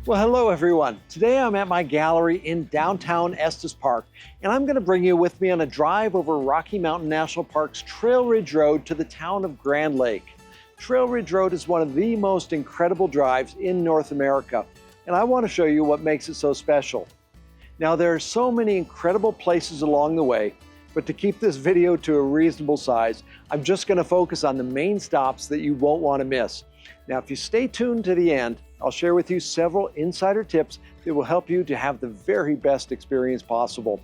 Well, hello everyone. Today I'm at my gallery in downtown Estes Park, and I'm going to bring you with me on a drive over Rocky Mountain National Park's Trail Ridge Road to the town of Grand Lake. Trail Ridge Road is one of the most incredible drives in North America, and I want to show you what makes it so special. Now, there are so many incredible places along the way, but to keep this video to a reasonable size, I'm just going to focus on the main stops that you won't want to miss. Now, if you stay tuned to the end, I'll share with you several insider tips that will help you to have the very best experience possible.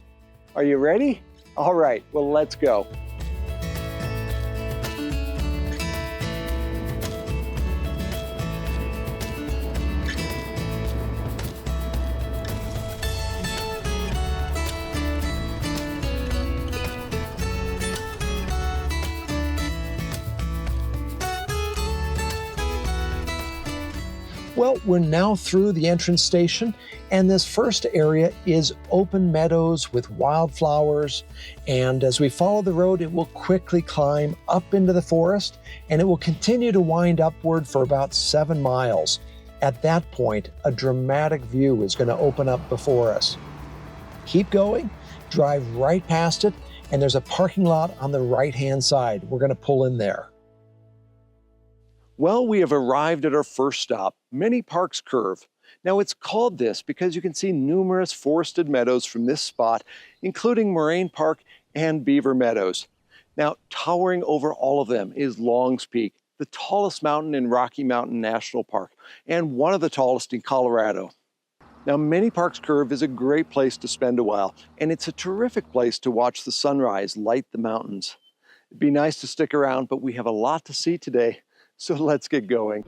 Are you ready? All right, well, let's go. Well, we're now through the entrance station, and this first area is open meadows with wildflowers. And as we follow the road, it will quickly climb up into the forest, and it will continue to wind upward for about 7 miles. At that point, a dramatic view is going to open up before us. Keep going, drive right past it, and there's a parking lot on the right-hand side. We're going to pull in there. Well, we have arrived at our first stop, Many Parks Curve. Now, it's called this because you can see numerous forested meadows from this spot, including Moraine Park and Beaver Meadows. Now, towering over all of them is Long's Peak, the tallest mountain in Rocky Mountain National Park, and one of the tallest in Colorado. Now, Many Parks Curve is a great place to spend a while, and it's a terrific place to watch the sunrise light the mountains. It'd be nice to stick around, but we have a lot to see today. So let's get going.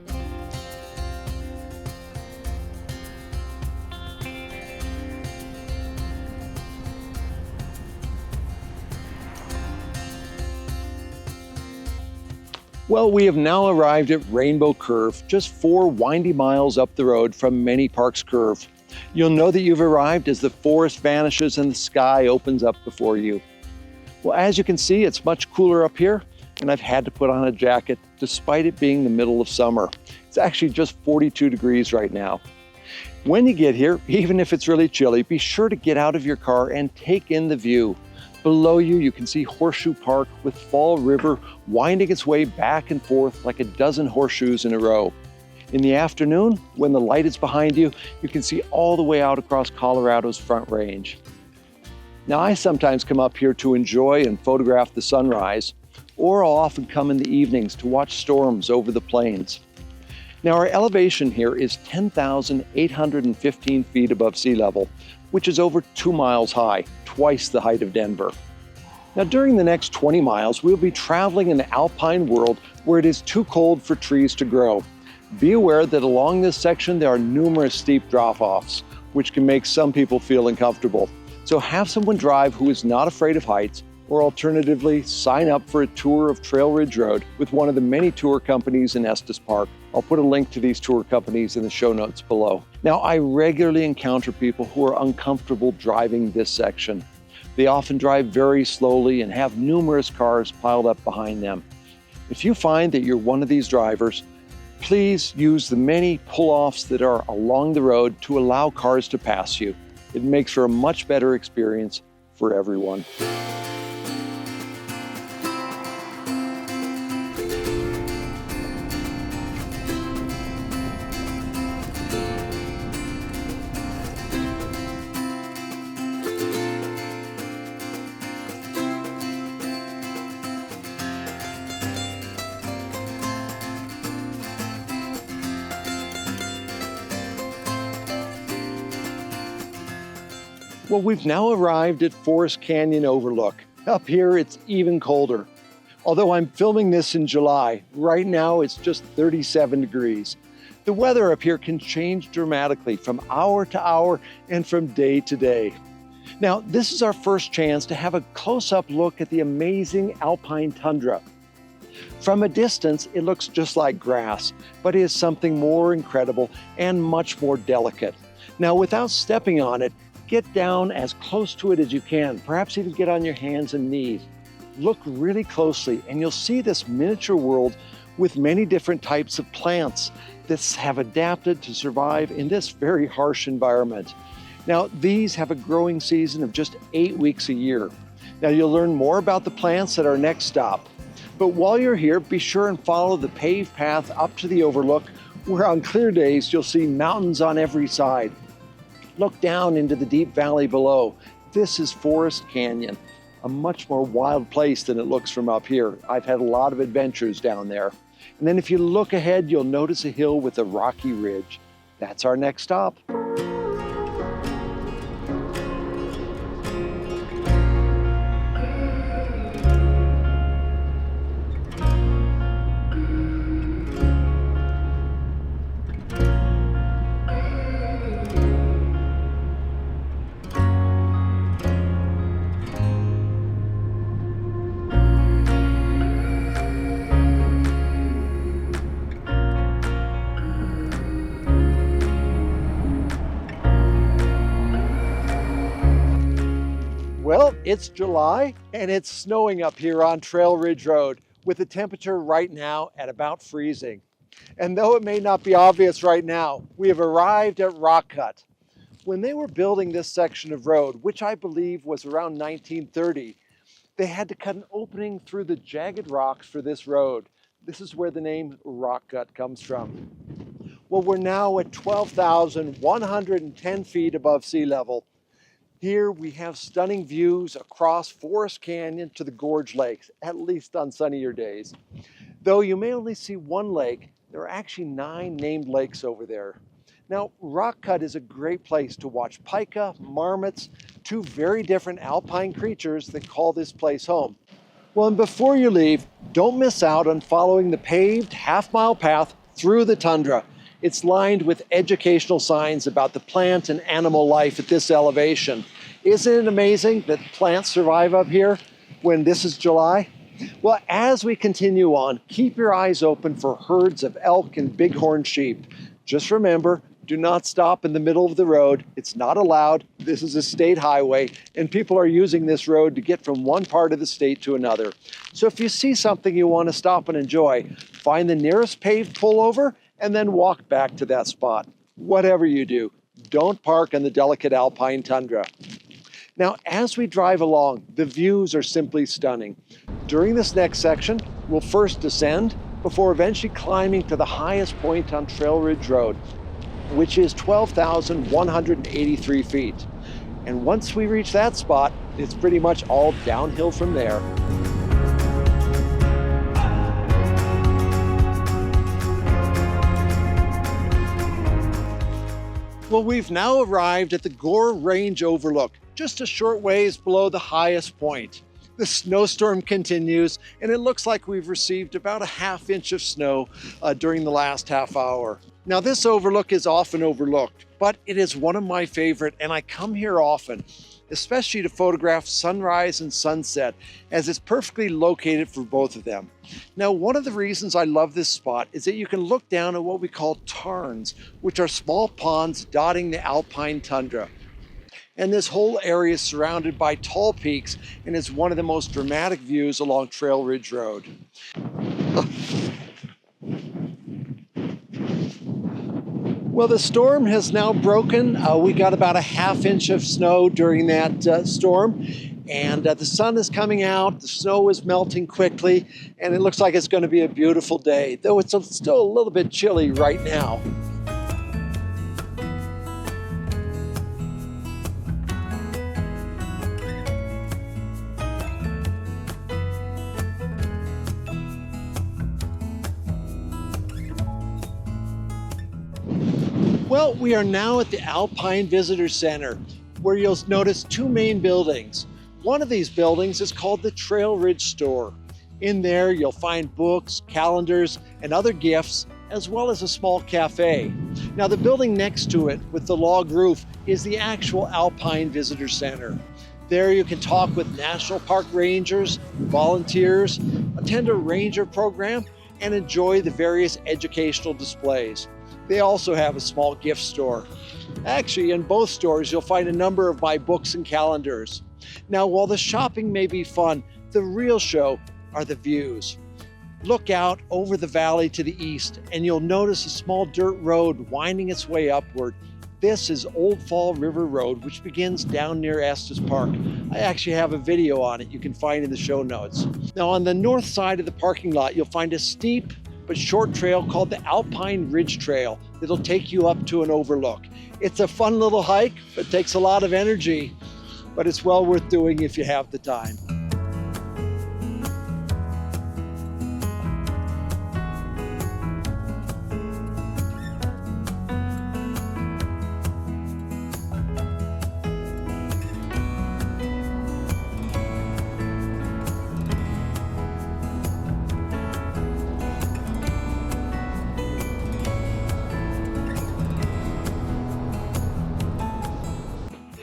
Well, we have now arrived at Rainbow Curve, just 4 windy miles up the road from Many Parks Curve. You'll know that you've arrived as the forest vanishes and the sky opens up before you. Well, as you can see, it's much cooler up here, and I've had to put on a jacket despite it being the middle of summer. It's actually just 42 degrees right now. When you get here, even if it's really chilly, be sure to get out of your car and take in the view. Below you, you can see Horseshoe Park with Fall River winding its way back and forth like a dozen horseshoes in a row. In the afternoon, when the light is behind you, you can see all the way out across Colorado's Front Range. Now, I sometimes come up here to enjoy and photograph the sunrise, or I'll often come in the evenings to watch storms over the plains. Now, our elevation here is 10,815 feet above sea level, which is over 2 miles high, twice the height of Denver. Now, during the next 20 miles, we'll be traveling in the Alpine world where it is too cold for trees to grow. Be aware that along this section, there are numerous steep drop-offs, which can make some people feel uncomfortable. So have someone drive who is not afraid of heights, or alternatively, sign up for a tour of Trail Ridge Road with one of the many tour companies in Estes Park. I'll put a link to these tour companies in the show notes below. Now, I regularly encounter people who are uncomfortable driving this section. They often drive very slowly and have numerous cars piled up behind them. If you find that you're one of these drivers, please use the many pull-offs that are along the road to allow cars to pass you. It makes for a much better experience for everyone. Well, we've now arrived at Forest Canyon Overlook. Up here, it's even colder. Although I'm filming this in July, right now it's just 37 degrees. The weather up here can change dramatically from hour to hour and from day to day. Now, this is our first chance to have a close-up look at the amazing Alpine tundra. From a distance, it looks just like grass, but it is something more incredible and much more delicate. Now, without stepping on it, get down as close to it as you can, perhaps even get on your hands and knees. Look really closely and you'll see this miniature world with many different types of plants that have adapted to survive in this very harsh environment. Now, these have a growing season of just 8 weeks a year. Now, you'll learn more about the plants at our next stop. But while you're here, be sure and follow the paved path up to the Overlook, where on clear days, you'll see mountains on every side. Look down into the deep valley below. This is Forest Canyon, a much more wild place than it looks from up here. I've had a lot of adventures down there. And then if you look ahead, you'll notice a hill with a rocky ridge. That's our next stop. Well, it's July and it's snowing up here on Trail Ridge Road with the temperature right now at about freezing. And though it may not be obvious right now, we have arrived at Rock Cut. When they were building this section of road, which I believe was around 1930, they had to cut an opening through the jagged rocks for this road. This is where the name Rock Cut comes from. Well, we're now at 12,110 feet above sea level. Here we have stunning views across Forest Canyon to the Gorge Lakes, at least on sunnier days. Though you may only see one lake, there are actually 9 named lakes over there. Now, Rock Cut is a great place to watch pika, marmots, 2 very different alpine creatures that call this place home. Well, and before you leave, don't miss out on following the paved half-mile path through the tundra. It's lined with educational signs about the plant and animal life at this elevation. Isn't it amazing that plants survive up here when this is July? Well, as we continue on, keep your eyes open for herds of elk and bighorn sheep. Just remember, do not stop in the middle of the road. It's not allowed. This is a state highway, and people are using this road to get from one part of the state to another. So if you see something you want to stop and enjoy, find the nearest paved pullover and then walk back to that spot. Whatever you do, don't park in the delicate alpine tundra. Now, as we drive along, the views are simply stunning. During this next section, we'll first descend before eventually climbing to the highest point on Trail Ridge Road, which is 12,183 feet. And once we reach that spot, it's pretty much all downhill from there. Well, we've now arrived at the Gore Range Overlook, just a short ways below the highest point. The snowstorm continues, and it looks like we've received about a ½ inch of snow during the last half hour. Now, this overlook is often overlooked, but it is one of my favorite, and I come here often, especially to photograph sunrise and sunset, as it's perfectly located for both of them. Now, one of the reasons I love this spot is that you can look down at what we call tarns, which are small ponds dotting the alpine tundra. And this whole area is surrounded by tall peaks and is one of the most dramatic views along Trail Ridge Road. Well, the storm has now broken. We got about a ½ inch of snow during that storm, and the sun is coming out, the snow is melting quickly, and it looks like it's going to be a beautiful day, though it's still a little bit chilly right now. Well, we are now at the Alpine Visitor Center, where you'll notice 2 main buildings. One of these buildings is called the Trail Ridge Store. In there, you'll find books, calendars, and other gifts, as well as a small cafe. Now, the building next to it with the log roof is the actual Alpine Visitor Center. There you can talk with National Park rangers, volunteers, attend a ranger program, and enjoy the various educational displays. They also have a small gift store. Actually, in both stores, you'll find a number of my books and calendars. Now, while the shopping may be fun, the real show are the views. Look out over the valley to the east and you'll notice a small dirt road winding its way upward. This is Old Fall River Road, which begins down near Estes Park. I actually have a video on it you can find in the show notes. Now on the north side of the parking lot, you'll find a steep but short trail called the Alpine Ridge Trail that'll take you up to an overlook. It's a fun little hike, but takes a lot of energy, but it's well worth doing if you have the time.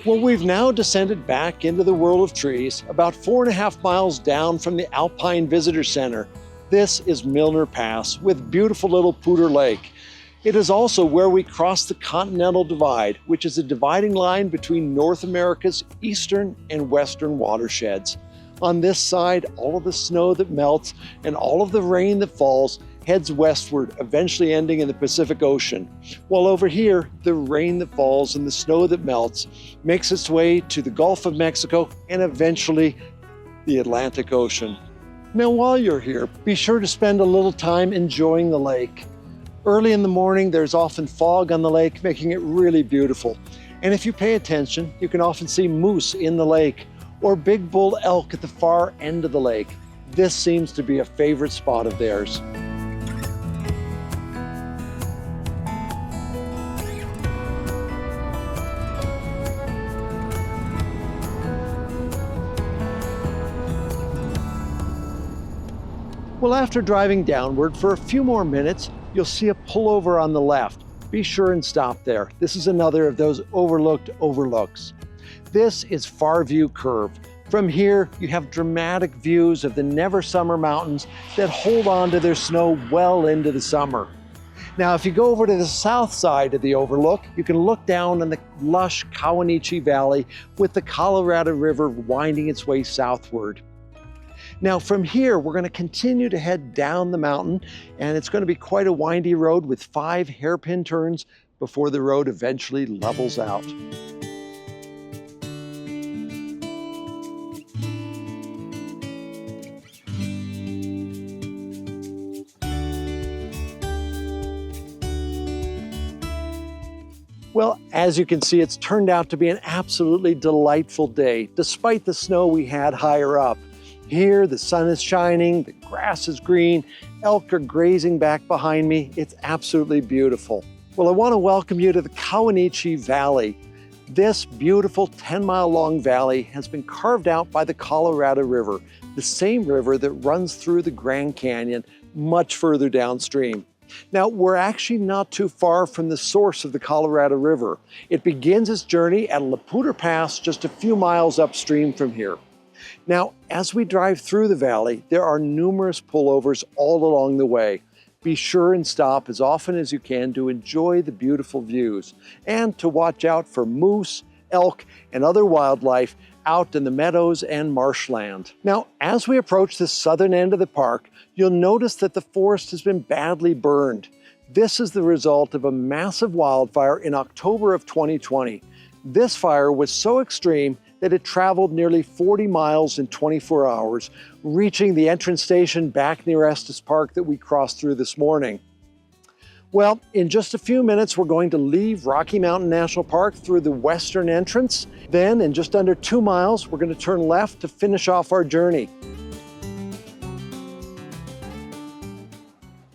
Well, we've now descended back into the world of trees, about 4.5 miles down from the Alpine Visitor Center. This is Milner Pass with beautiful little Poudre Lake. It is also where we cross the Continental Divide, which is a dividing line between North America's eastern and western watersheds. On this side, all of the snow that melts and all of the rain that falls heads westward, eventually ending in the Pacific Ocean. While over here, the rain that falls and the snow that melts makes its way to the Gulf of Mexico and eventually the Atlantic Ocean. Now, while you're here, be sure to spend a little time enjoying the lake. Early in the morning, there's often fog on the lake, making it really beautiful. And if you pay attention, you can often see moose in the lake or big bull elk at the far end of the lake. This seems to be a favorite spot of theirs. Well, after driving downward for a few more minutes, you'll see a pullover on the left. Be sure and stop there. This is another of those overlooked overlooks. This is Farview Curve. From here, you have dramatic views of the Never Summer Mountains that hold on to their snow well into the summer. Now, if you go over to the south side of the overlook, you can look down on the lush Kawuneeche Valley with the Colorado River winding its way southward. Now from here, we're going to continue to head down the mountain, and it's going to be quite a windy road with 5 hairpin turns before the road eventually levels out. Well, as you can see, it's turned out to be an absolutely delightful day, despite the snow we had higher up. Here, the sun is shining, the grass is green, elk are grazing back behind me. It's absolutely beautiful. Well, I want to welcome you to the Kawuneeche Valley. This beautiful 10-mile-long valley has been carved out by the Colorado River, the same river that runs through the Grand Canyon much further downstream. Now, we're actually not too far from the source of the Colorado River. It begins its journey at La Poudre Pass just a few miles upstream from here. Now, as we drive through the valley, there are numerous pullovers all along the way. Be sure and stop as often as you can to enjoy the beautiful views and to watch out for moose, elk, and other wildlife out in the meadows and marshland. Now, as we approach the southern end of the park, you'll notice that the forest has been badly burned. This is the result of a massive wildfire in October of 2020. This fire was so extreme that it traveled nearly 40 miles in 24 hours, reaching the entrance station back near Estes Park that we crossed through this morning. Well, in just a few minutes, we're going to leave Rocky Mountain National Park through the western entrance. Then, in just under 2 miles, we're going to turn left to finish off our journey.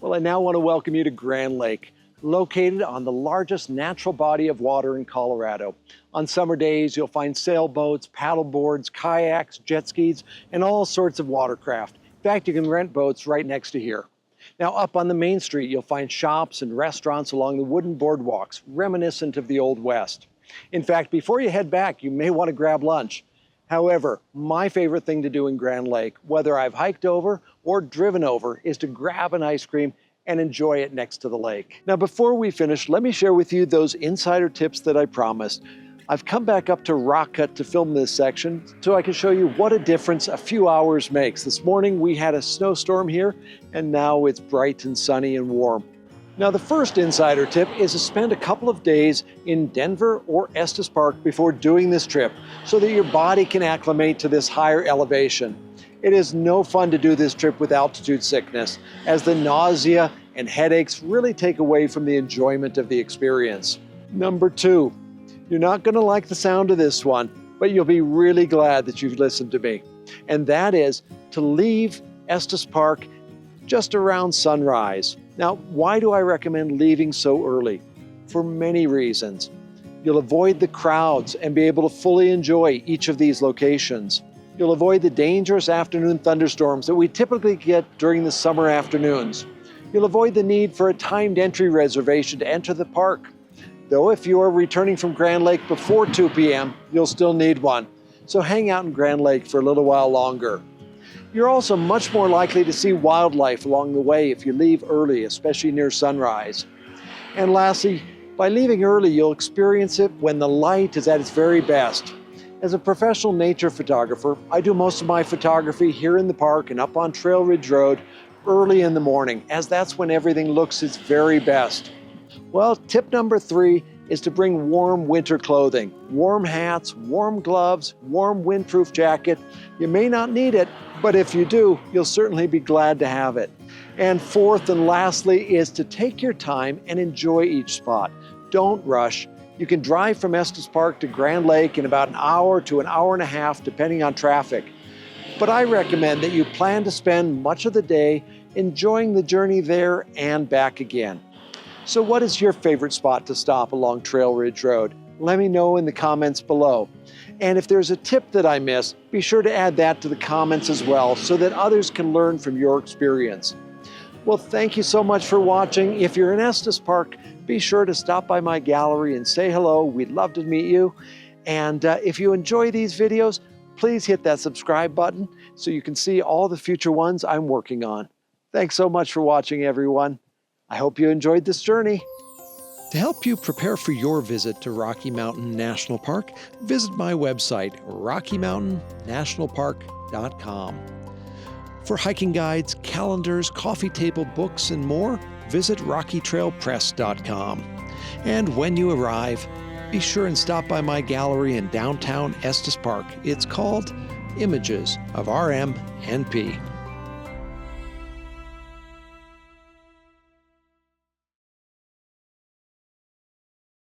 Well, I now want to welcome you to Grand Lake, located on the largest natural body of water in Colorado. On summer days, you'll find sailboats, paddle boards, kayaks, jet skis, and all sorts of watercraft. In fact, you can rent boats right next to here. Now, up on the main street, you'll find shops and restaurants along the wooden boardwalks, reminiscent of the Old West. In fact, before you head back, you may want to grab lunch. However, my favorite thing to do in Grand Lake, whether I've hiked over or driven over, is to grab an ice cream and enjoy it next to the lake. Now, before we finish, let me share with you those insider tips that I promised. I've come back up to Rock Cut to film this section so I can show you what a difference a few hours makes. This morning we had a snowstorm here, and now it's bright and sunny and warm. Now the first insider tip is to spend a couple of days in Denver or Estes Park before doing this trip so that your body can acclimate to this higher elevation. It is no fun to do this trip with altitude sickness, as the nausea and headaches really take away from the enjoyment of the experience. Number 2. You're not going to like the sound of this one, but you'll be really glad that you've listened to me. And that is to leave Estes Park just around sunrise. Now, why do I recommend leaving so early? For many reasons. You'll avoid the crowds and be able to fully enjoy each of these locations. You'll avoid the dangerous afternoon thunderstorms that we typically get during the summer afternoons. You'll avoid the need for a timed entry reservation to enter the park. Though if you are returning from Grand Lake before 2 p.m., you'll still need one. So hang out in Grand Lake for a little while longer. You're also much more likely to see wildlife along the way if you leave early, especially near sunrise. And lastly, by leaving early, you'll experience it when the light is at its very best. As a professional nature photographer, I do most of my photography here in the park and up on Trail Ridge Road early in the morning, as that's when everything looks its very best. Well, tip number 3 is to bring warm winter clothing. Warm hats, warm gloves, warm windproof jacket. You may not need it, but if you do, you'll certainly be glad to have it. And fourth and lastly is to take your time and enjoy each spot. Don't rush. You can drive from Estes Park to Grand Lake in about an hour to an hour and a half, depending on traffic. But I recommend that you plan to spend much of the day enjoying the journey there and back again. So what is your favorite spot to stop along Trail Ridge Road? Let me know in the comments below. And if there's a tip that I missed, be sure to add that to the comments as well so that others can learn from your experience. Well, thank you so much for watching. If you're in Estes Park, be sure to stop by my gallery and say hello. We'd love to meet you. And if you enjoy these videos, please hit that subscribe button so you can see all the future ones I'm working on. Thanks so much for watching, everyone. I hope you enjoyed this journey. To help you prepare for your visit to Rocky Mountain National Park, visit my website, rockymountainnationalpark.com. For hiking guides, calendars, coffee table books, and more, visit rockytrailpress.com. And when you arrive, be sure and stop by my gallery in downtown Estes Park. It's called Images of RMNP.